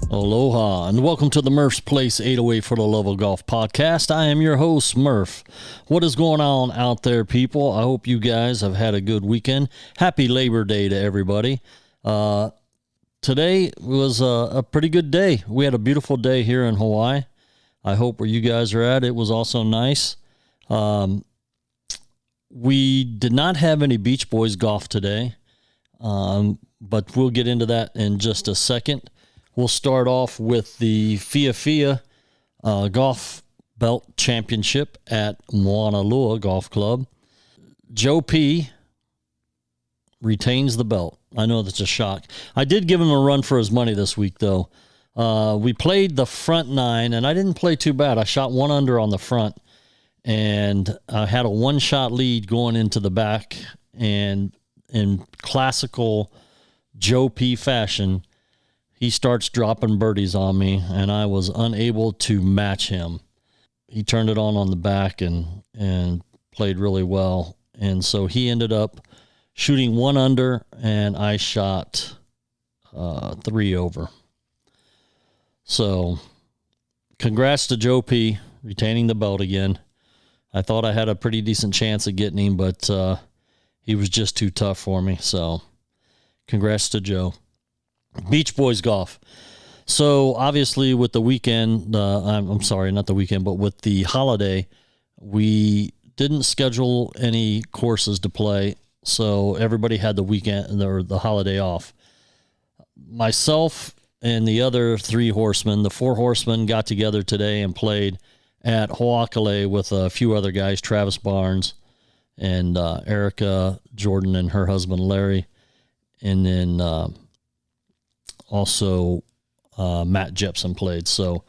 Aloha, and welcome to the Murph's Place 808 for the Love of Golf podcast. I am your host, Murph. What is going on out there, people? I hope you guys have had a good weekend. Happy Labor Day to everybody. Today was a pretty good day. We had a beautiful day here in Hawaii. I hope where you guys are at, it was also nice. We did not have any Beach Boys golf today, but we'll get into that in just a second. We'll start off with the Vga Golf Belt Championship at Moanalua Golf Club. Joe P. retains the belt. I know that's a shock. I did give him a run for his money this week, though. We played the front nine, and I didn't play too bad. I shot one under on the front, and I had a one-shot lead going into the back, and in classical Joe P. fashion, he starts dropping birdies on me, and I was unable to match him. He turned it on the back and played really well. And so he ended up shooting one under, and I shot 3 over. So congrats to Joe P. retaining the belt again. I thought I had a pretty decent chance of getting him, but he was just too tough for me. So congrats to Joe. Beach Boys golf. So obviously with the weekend, I'm sorry, not the weekend, but with the holiday, we didn't schedule any courses to play. So everybody had the weekend or the holiday off. Myself and the other 3 horsemen, the 4 horsemen, got together today and played at Ho'okale with a few other guys, Travis Barnes and Erica Jordan and her husband Larry, and then also Matt Jepson played. So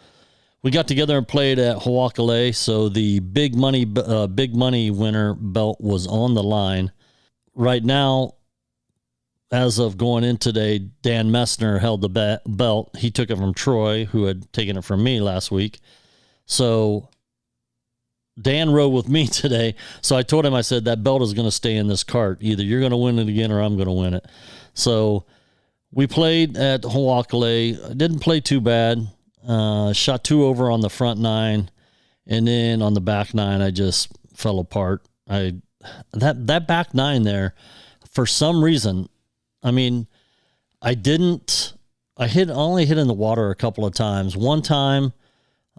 we got together and played at Ho'okale. So the big money winner belt was on the line. Right now, as of going in today, Dan Messner held the belt. He took it from Troy, who had taken it from me last week. So Dan rode with me today. So I told him, I said, that belt is going to stay in this cart. Either you're going to win it again or I'm going to win it. So we played at Ho'okale. Didn't play too bad. Shot 2 over on the front 9, and then on the back 9, I just fell apart. That back 9 there, for some reason, I mean, I only hit in the water a couple of times. One time,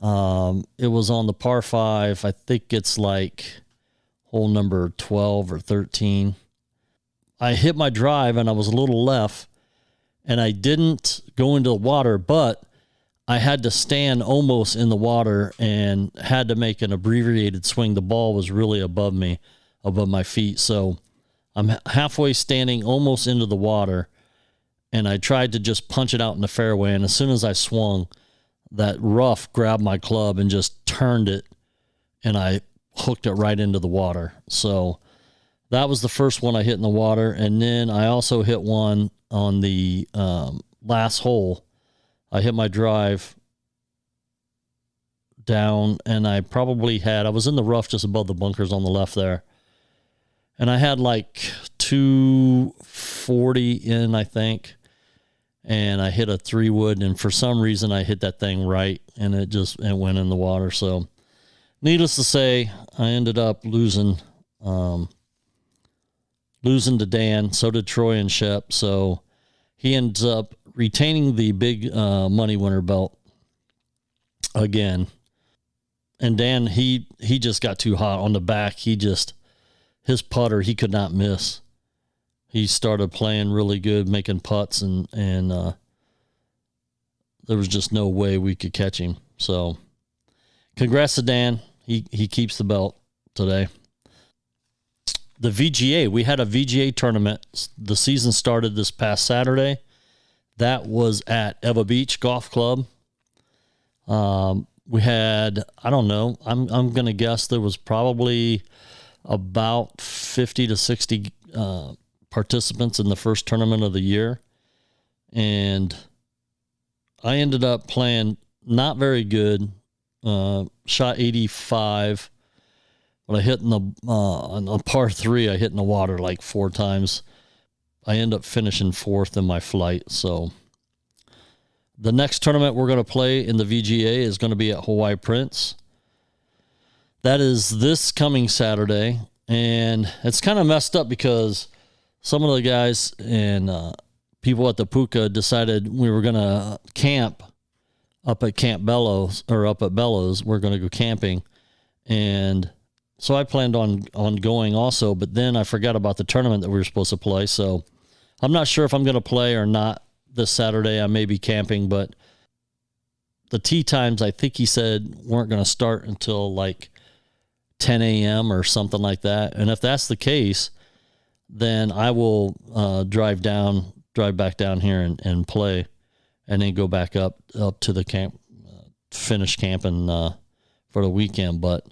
it was on the par 5. I think it's like hole number 12 or 13. I hit my drive and I was a little left, and I didn't go into the water, but I had to stand almost in the water and had to make an abbreviated swing. The ball was really above my feet. So I'm halfway standing almost into the water, and I tried to just punch it out in the fairway. And as soon as I swung, that rough grabbed my club and just turned it, and I hooked it right into the water. So that was the first one I hit in the water. And then I also hit one on the last hole. I hit my drive down, and I was in the rough just above the bunkers on the left there. And I had like 240 in, I think. And I hit a 3-wood, and for some reason I hit that thing right, and it went in the water. So needless to say, I ended up losing to Dan. So did Troy and Shep. So he ends up retaining the big money winner belt again. And Dan, he just got too hot on the back. His putter, he could not miss. He started playing really good, making putts, and there was just no way we could catch him. So congrats to Dan. He keeps the belt today. The VGA, we had a VGA tournament. The season started this past Saturday. That was at Eva Beach Golf Club. We had, I don't know, I'm going to guess there was probably about 50 to 60 participants in the first tournament of the year. And I ended up playing not very good. Shot 85. But I hit on a par 3, I hit in the water like 4 times. I end up finishing 4th in my flight. So The next tournament we're going to play in the VGA is going to be at Hawaii Prince. That is this coming Saturday, and it's kind of messed up because some of the guys and people at the Puka decided we were going to camp up at Camp Bellows, or up at Bellows. We're going to go camping, and so I planned on going also, but then I forgot about the tournament that we were supposed to play, so I'm not sure if I'm going to play or not this Saturday. I may be camping, but the tee times, I think he said, weren't going to start until like 10 a.m. or something like that. And if that's the case, then I will drive back down here and play, and then go back up to the camp, finish camping for the weekend. But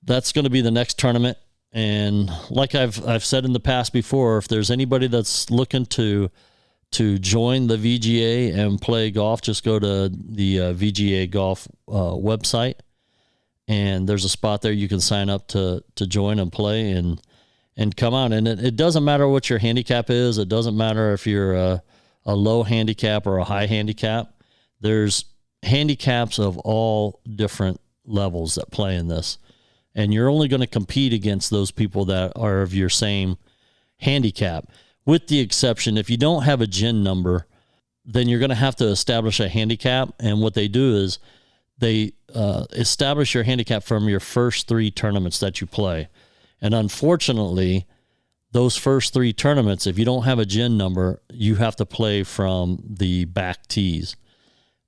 that's going to be the next tournament. And like I've said in the past before, if there's anybody that's looking to join the VGA and play golf, just go to the VGA Golf website, and there's a spot there you can sign up to join and play and come out. And it doesn't matter what your handicap is. It doesn't matter if you're a low handicap or a high handicap. There's handicaps of all different levels that play in this. And you're only going to compete against those people that are of your same handicap. With the exception, if you don't have a GIN number, then you're going to have to establish a handicap. And what they do is they establish your handicap from your first 3 tournaments that you play. And unfortunately, those first 3 tournaments, if you don't have a GIN number, you have to play from the back tees.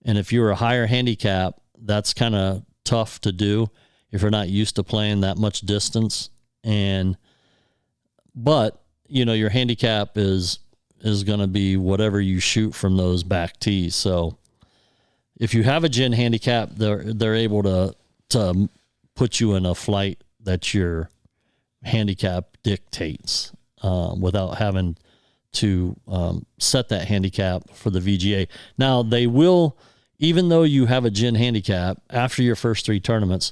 And if you're a higher handicap, that's kind of tough to do if you're not used to playing that much distance. But your handicap is going to be whatever you shoot from those back tees. So if you have a GIN handicap, they're able to put you in a flight that your handicap dictates without having to set that handicap for the VGA. Now, they will, even though you have a GIN handicap, after your first 3 tournaments,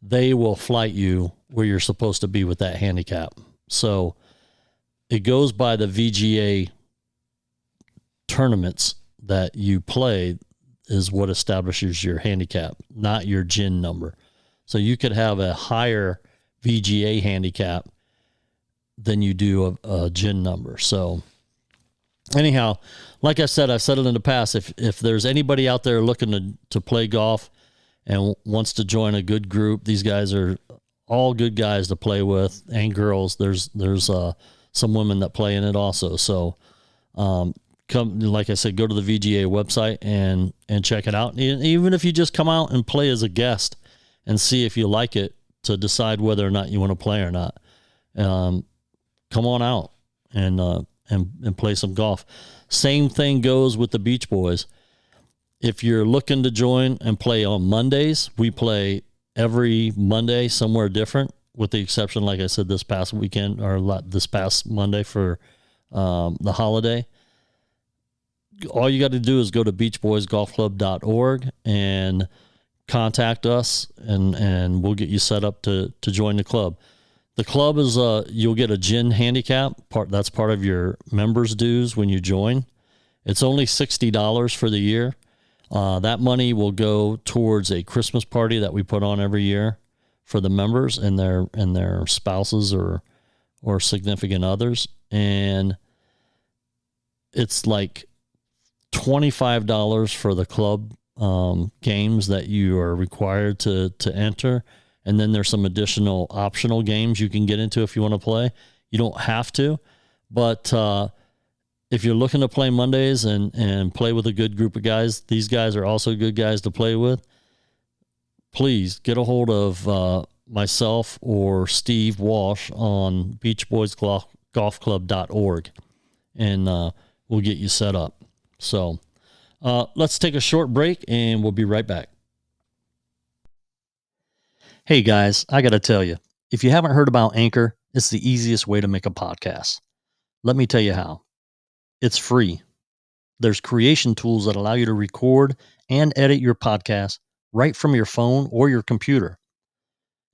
they will flight you where you're supposed to be with that handicap. So it goes by the VGA tournaments that you play is what establishes your handicap, not your GIN number. So you could have a higher VGA handicap than you do a GIN number. So anyhow, like I said, I've said it in the past, if there's anybody out there looking to play golf and wants to join a good group, these guys are all good guys to play with, and girls. There's some women that play in it also. So come, like I said, go to the VGA website and check it out. Even if you just come out and play as a guest and see if you like it, to decide whether or not you want to play or not. Come on out and play some golf. Same thing goes with the Beach Boys. If you're looking to join and play on Mondays, we play every Monday somewhere different, with the exception, like I said, this past weekend or this past Monday for the holiday. All you got to do is go to beachboysgolfclub.org and contact us, and we'll get you set up to join the club. The club is you'll get a GIN handicap that's part of your members dues when you join. It's only $60 for the year. That money will go towards a Christmas party that we put on every year for the members and their spouses or significant others. And it's like $25 for the club games that you are required to enter. And then there's some additional optional games you can get into if you want to play. You don't have to, but if you're looking to play Mondays and play with a good group of guys, these guys are also good guys to play with. Please get a hold of myself or Steve Walsh on beachboysgolfclub.org, and we'll get you set up. So let's take a short break, and we'll be right back. Hey guys, I got to tell you, if you haven't heard about Anchor, it's the easiest way to make a podcast. Let me tell you how. It's free. There's creation tools that allow you to record and edit your podcast right from your phone or your computer.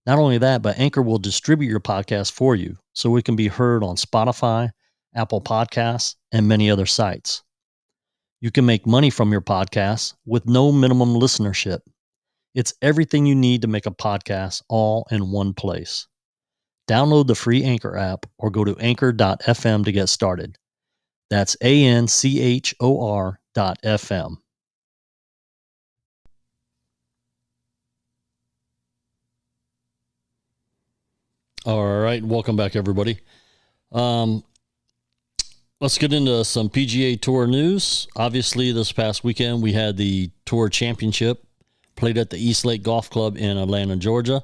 Not only that, but Anchor will distribute your podcast for you so it can be heard on Spotify, Apple Podcasts, and many other sites. You can make money from your podcast with no minimum listenership. It's everything you need to make a podcast all in one place. Download the free Anchor app or go to anchor.fm to get started. That's ANCHOR.FM. All right, welcome back, everybody. Let's get into some PGA Tour news. Obviously, this past weekend, we had the Tour Championship played at the East Lake Golf Club in Atlanta, Georgia.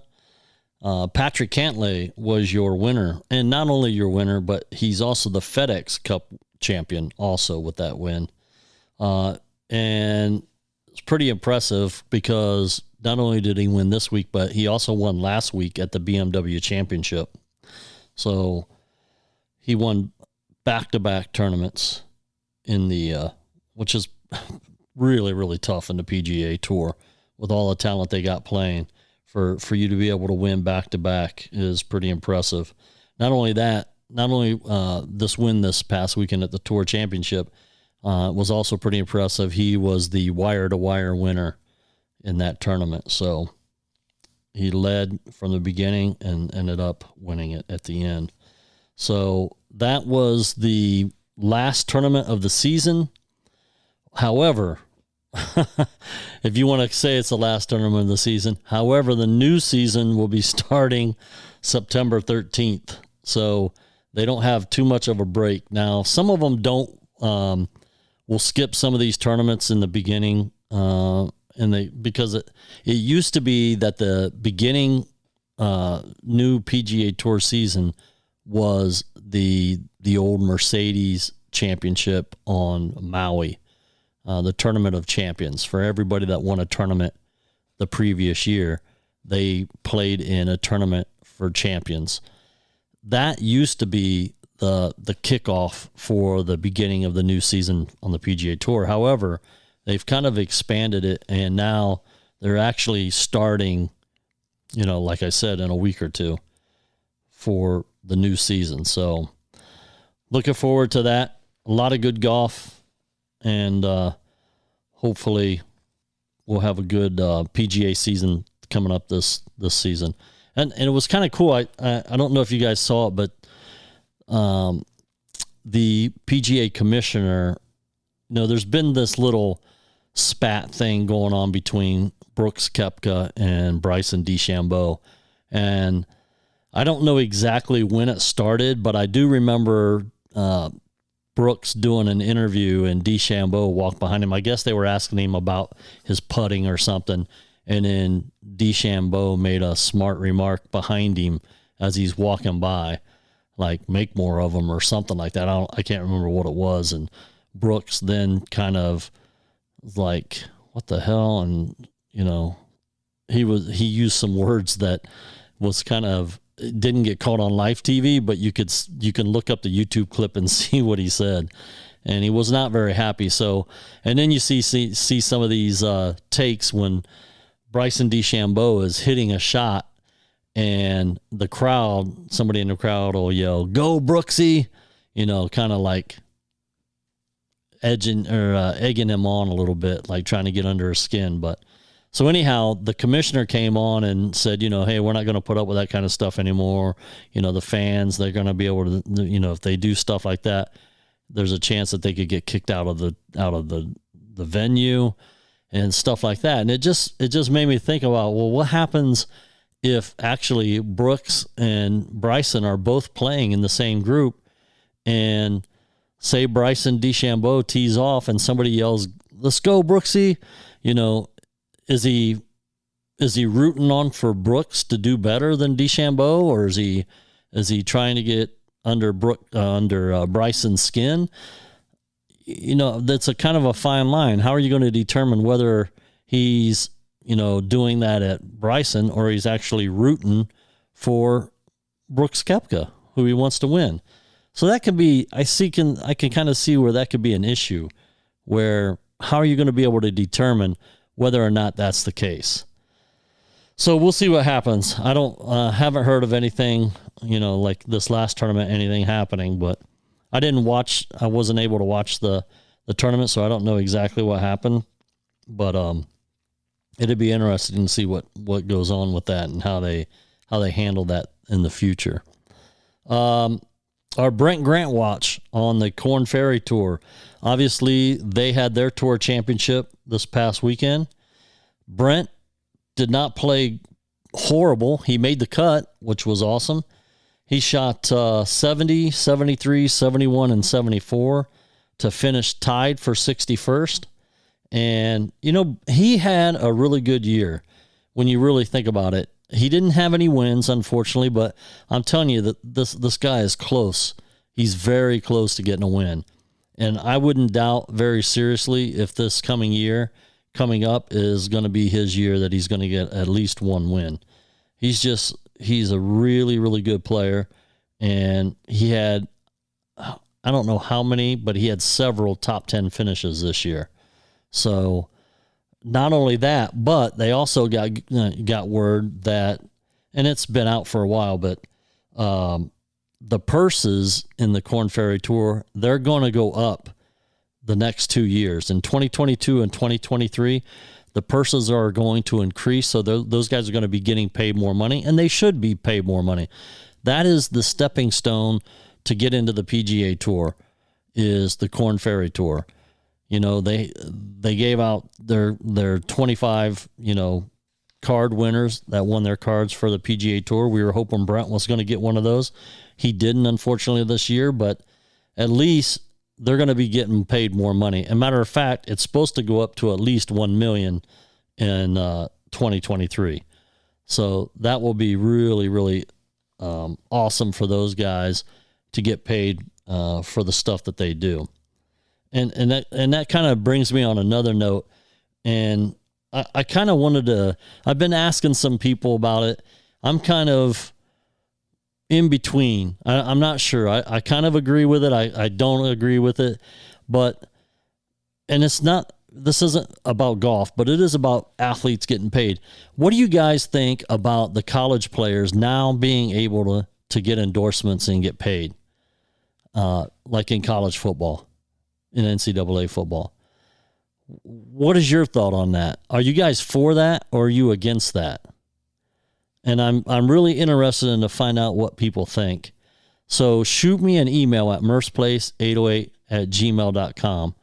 Patrick Cantlay was your winner, and not only your winner, but he's also the FedEx Cup champion also with that win. And it's pretty impressive because not only did he win this week, but he also won last week at the BMW Championship. So he won back-to-back tournaments in the, which is really, really tough in the PGA Tour with all the talent they got playing. For you to be able to win back-to-back is pretty impressive. Not only that, this win this past weekend at the Tour Championship was also pretty impressive. He was the wire-to-wire winner in that tournament. So he led from the beginning and ended up winning it at the end. So that was the last tournament of the season. However, if you want to say it's the last tournament of the season, however, the new season will be starting September 13th. So they don't have too much of a break. Now, some of them don't, will skip some of these tournaments in the beginning, because it used to be that the beginning new PGA Tour season was the old Mercedes Championship on Maui, the Tournament of Champions. For everybody that won a tournament the previous year, they played in a tournament for champions. That used to be the kickoff for the beginning of the new season on the PGA Tour. However, they've kind of expanded it, and now they're actually starting, like I said, in a week or two for the new season. So looking forward to that. A lot of good golf, and hopefully we'll have a good PGA season coming up this season. And it was kind of cool. I don't know if you guys saw it, but the PGA commissioner, there's been this little spat thing going on between Brooks Koepka and Bryson DeChambeau. And I don't know exactly when it started, but I do remember Brooks doing an interview and DeChambeau walked behind him. I guess they were asking him about his putting or something. And then DeChambeau made a smart remark behind him as he's walking by, like, make more of them or something like that. I can't remember what it was. And Brooks then kind of was like, what the hell? And, he used some words that was kind of, didn't get caught on live TV, but you can look up the YouTube clip and see what he said. And he was not very happy. So, and then you see some of these takes when Bryson DeChambeau is hitting a shot and somebody in the crowd will yell, "Go Brooksy," kind of like egging him on a little bit, like trying to get under his skin. But so anyhow, the commissioner came on and said, hey, we're not going to put up with that kind of stuff anymore. The fans, they're going to be able to, if they do stuff like that, there's a chance that they could get kicked out of the venue and stuff like that. And it just made me think about, well, what happens if actually Brooks and Bryson are both playing in the same group, and say Bryson DeChambeau tees off and somebody yells, "Let's go, Brooksy," is he rooting on for Brooks to do better than DeChambeau, or is he trying to get under Bryson's skin? That's a kind of a fine line. How are you going to determine whether he's, doing that at Bryson or he's actually rooting for Brooks Koepka, who he wants to win? So that could be, I can kind of see where that could be an issue, where how are you going to be able to determine whether or not that's the case? So we'll see what happens. I haven't heard of anything, like this last tournament, anything happening, but I wasn't able to watch the the tournament, so I don't know exactly what happened, but it'd be interesting to see what goes on with that and how they handle that in the future. Our Brent Grant watch on the Korn Ferry Tour. Obviously, they had their tour championship this past weekend. Brent did not play horrible. He made the cut, which was awesome. He shot 70, 73, 71, and 74 to finish tied for 61st. And, he had a really good year when you really think about it. He didn't have any wins, unfortunately, but I'm telling you that this guy is close. He's very close to getting a win. And I wouldn't doubt very seriously if this coming up is going to be his year that he's going to get at least one win. He's a really, really good player. And he had, I don't know how many, but he had several top 10 finishes this year. So not only that, but they also got word that, and it's been out for a while, but the purses in the Korn Ferry Tour, they're going to go up the next 2 years. In 2022 and 2023, the purses are going to increase, so those guys are going to be getting paid more money, and they should be paid more money. That is the stepping stone to get into the PGA Tour, is the Korn Ferry Tour. They gave out their 25, card winners that won their cards for the PGA Tour. We were hoping Brent was going to get one of those. He didn't, unfortunately, this year, but at least they're going to be getting paid more money. As a matter of fact, it's supposed to go up to at least $1 million in 2023. So that will be really, really awesome for those guys to get paid for the stuff that they do. And that kind of brings me on another note. And I kind of wanted to, I've been asking some people about it. I'm kind of in between. I'm not sure. I kind of agree with it. I don't agree with it. And this isn't about golf, but it is about athletes getting paid. What do you guys think about the college players now being able to get endorsements and get paid? Like in college football, in NCAA football. What is your thought on that? Are you guys for that, or are you against that? And I'm really interested in to find out what people think. So shoot me an email at murphsplace808@gmail.com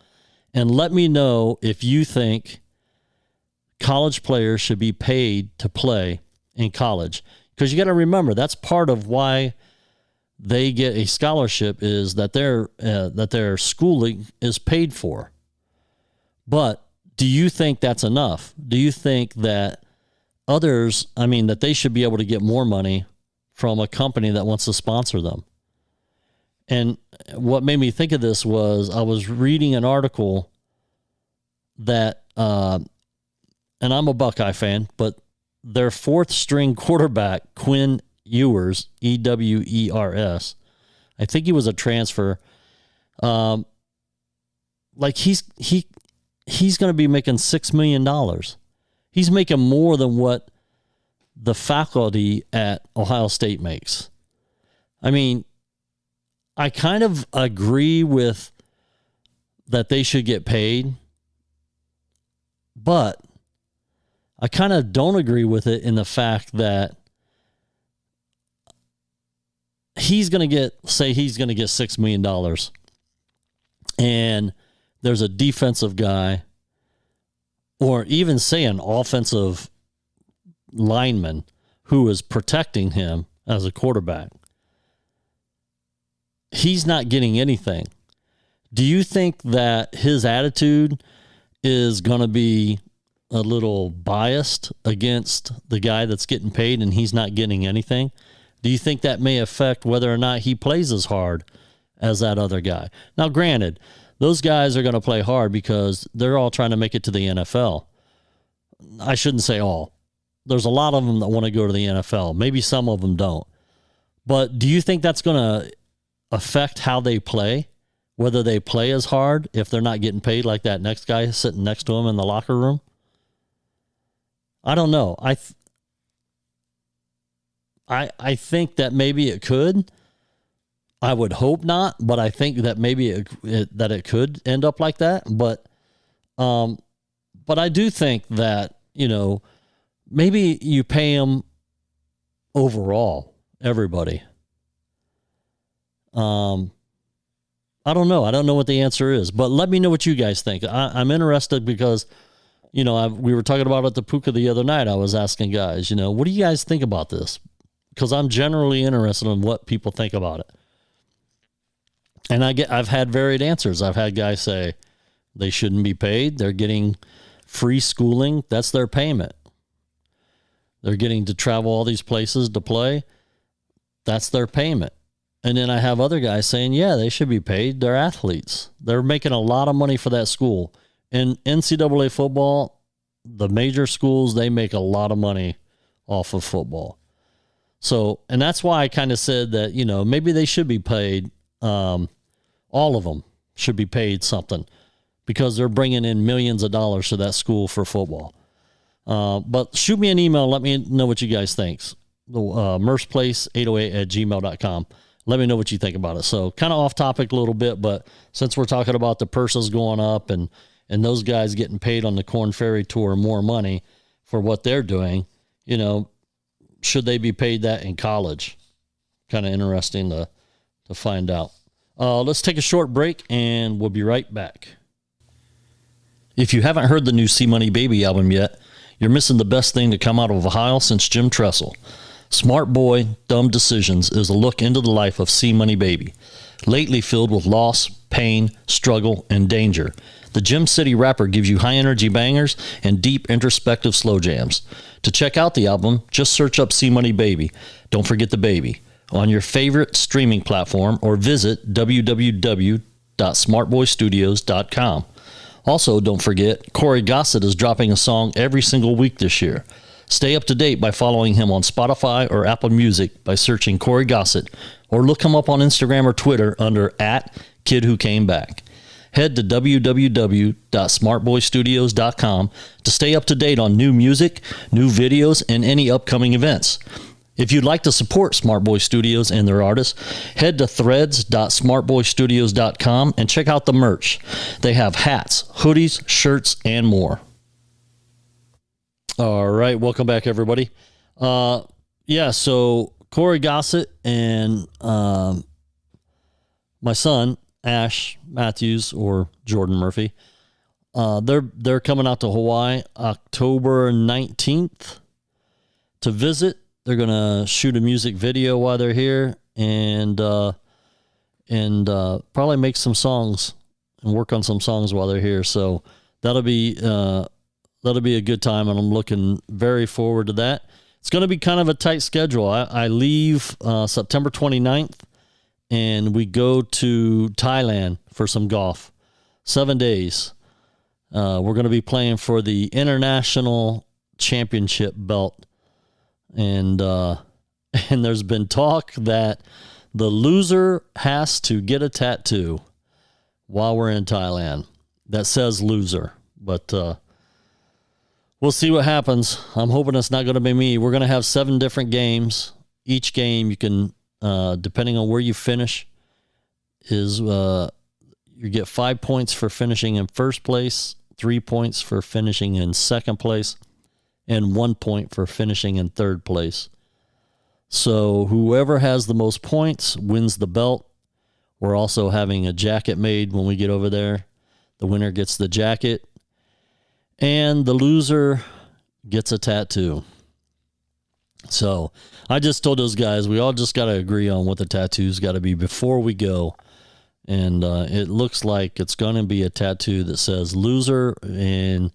and let me know if you think college players should be paid to play in college. Because you got to remember, that's part of why they get a scholarship, is that their schooling is paid for. But do you think that's enough? Do you think that that they should be able to get more money from a company that wants to sponsor them? And what made me think of this was I was reading an article that, and I'm a Buckeye fan, but their fourth string quarterback, Quinn Ewers, Ewers, I think he was a transfer. He's going to be making $6 million. He's making more than what the faculty at Ohio State makes. I mean, I kind of agree with that they should get paid, but I kind of don't agree with it in the fact that he's going to get $6 million, and there's a defensive guy, or even say an offensive lineman who is protecting him as a quarterback. He's not getting anything. Do you think that his attitude is going to be a little biased against the guy that's getting paid and he's not getting anything? Do you think that may affect whether or not he plays as hard as that other guy? Now, granted, those guys are going to play hard because they're all trying to make it to the NFL. I shouldn't say all. There's a lot of them that want to go to the NFL. Maybe some of them don't. But do you think that's going to affect how they play? Whether they play as hard if they're not getting paid like that next guy sitting next to him in the locker room? I don't know. I think that maybe it could. I would hope not, but I think that maybe it could end up like that. But I do think that, maybe you pay them overall, everybody. I don't know. I don't know what the answer is, but let me know what you guys think. I'm interested because, we were talking about it at the Puka the other night. I was asking guys, what do you guys think about this? Because I'm generally interested in what people think about it. And I've had varied answers. I've had guys say they shouldn't be paid. They're getting free schooling. That's their payment. They're getting to travel all these places to play. That's their payment. And then I have other guys saying, yeah, they should be paid. They're athletes. They're making a lot of money for that school. In NCAA football, the major schools, they make a lot of money off of football. So, and that's why I kind of said that, maybe they should be paid. All of them should be paid something because they're bringing in millions of dollars to that school for football. But shoot me an email. Let me know what you guys think. Murph's Place 808@gmail.com. Let me know what you think about it. So kind of off topic a little bit, but since we're talking about the purses going up and those guys getting paid on the Corn Ferry Tour more money for what they're doing, should they be paid that in college? Kind of interesting to find out. Let's take a short break and we'll be right back. If you haven't heard the new C Money Baby album yet, you're missing the best thing to come out of Ohio since Jim Tressel. Smart Boy, Dumb Decisions is a look into the life of C Money Baby, lately filled with loss, pain, struggle, and danger. The Gym City rapper gives you high-energy bangers and deep, introspective slow jams. To check out the album, just search up C Money Baby. Don't forget the baby on your favorite streaming platform or visit www.smartboystudios.com. Also, don't forget, Corey Gossett is dropping a song every single week this year. Stay up to date by following him on Spotify or Apple Music by searching Corey Gossett, or look him up on Instagram or Twitter under @KidWhoCameBack. Head to www.smartboystudios.com to stay up to date on new music, new videos, and any upcoming events. If you'd like to support Smart Boy Studios and their artists, head to threads.smartboystudios.com and check out the merch. They have hats, hoodies, shirts, and more. All right, welcome back, everybody. So Corey Gossett and my son, Ash Matthews, or Jordan Murphy, they're coming out to Hawaii October 19th to visit. They're going to shoot a music video while they're here and probably make some songs and work on some songs while they're here. So that'll be a good time, and I'm looking very forward to that. It's going to be kind of a tight schedule. I leave September 29th, and we go to Thailand for some golf. 7 days. We're going to be playing for the International Championship belt. And there's been talk that the loser has to get a tattoo while we're in Thailand that says loser. But we'll see what happens. I'm hoping it's not going to be me. We're going to have 7 different games. Each game you can, depending on where you finish, is you get 5 points for finishing in first place, 3 points for finishing in second place, and 1 point for finishing in third place. So whoever has the most points wins the belt. We're also having a jacket made when we get over there. The winner gets the jacket, and the loser gets a tattoo. So I just told those guys, we all just got to agree on what the tattoo's got to be before we go. And it looks like it's going to be a tattoo that says loser, and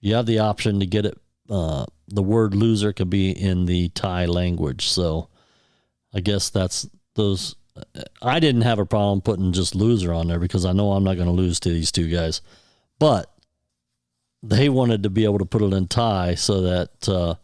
you have the option to get it. The word loser could be in the Thai language. So I guess that's those. I didn't have a problem putting just loser on there because I know I'm not going to lose to these two guys, but they wanted to be able to put it in Thai so that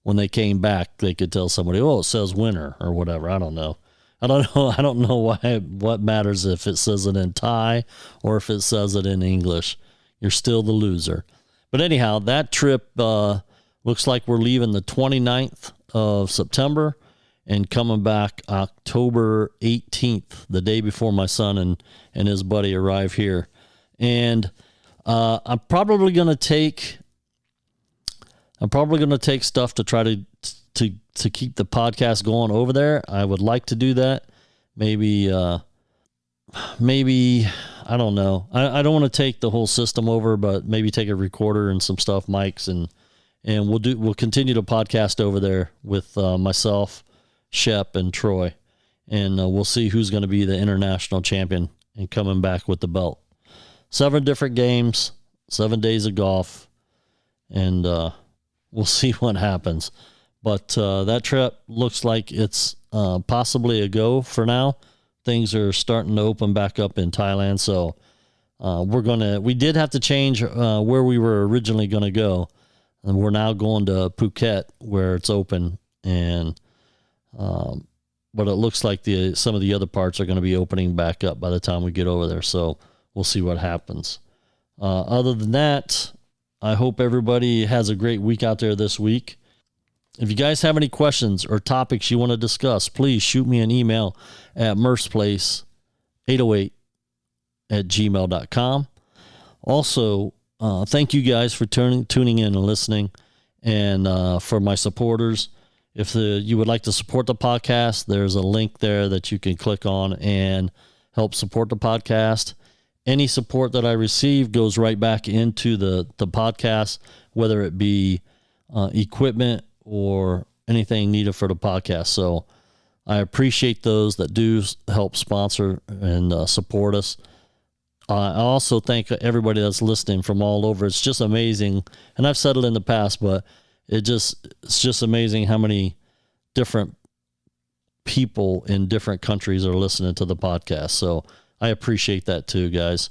when they came back, they could tell somebody, oh, it says winner or whatever. I don't know. I don't know what matters if it says it in Thai or if it says it in English. You're still the loser. But anyhow, that trip looks like we're leaving the 29th of September, and coming back October 18th, the day before my son and his buddy arrive here. And I'm probably going to take stuff to try to keep the podcast going over there. I would like to do that. Maybe I don't know. I don't want to take the whole system over, but maybe take a recorder and some stuff, mics, and we'll continue to podcast over there with myself, Shep, and Troy, and we'll see who's going to be the international champion and coming back with the belt. 7 different games, 7 days of golf, and we'll see what happens. But that trip looks like it's possibly a go for now. Things are starting to open back up in Thailand, so we did have to change where we were originally going to go, and we're now going to Phuket where it's open, and but it looks like some of the other parts are going to be opening back up by the time we get over there, so we'll see what happens. Other than that, I hope everybody has a great week out there this week. If you guys have any questions or topics you want to discuss, please shoot me an email at murphsplace808@gmail.com. Also, thank you guys for tuning in and listening, and for my supporters. If you would like to support the podcast, there's a link there that you can click on and help support the podcast. Any support that I receive goes right back into the podcast, whether it be equipment or anything needed for the podcast. So I appreciate those that do help sponsor and support us. I also thank everybody that's listening from all over. It's just amazing. And I've said it in the past, but it's just amazing how many different people in different countries are listening to the podcast. So I appreciate that too, guys.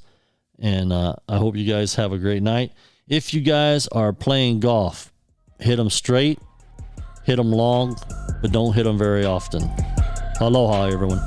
And I hope you guys have a great night. If you guys are playing golf, hit them straight, hit them long, but don't hit them very often. Aloha, everyone.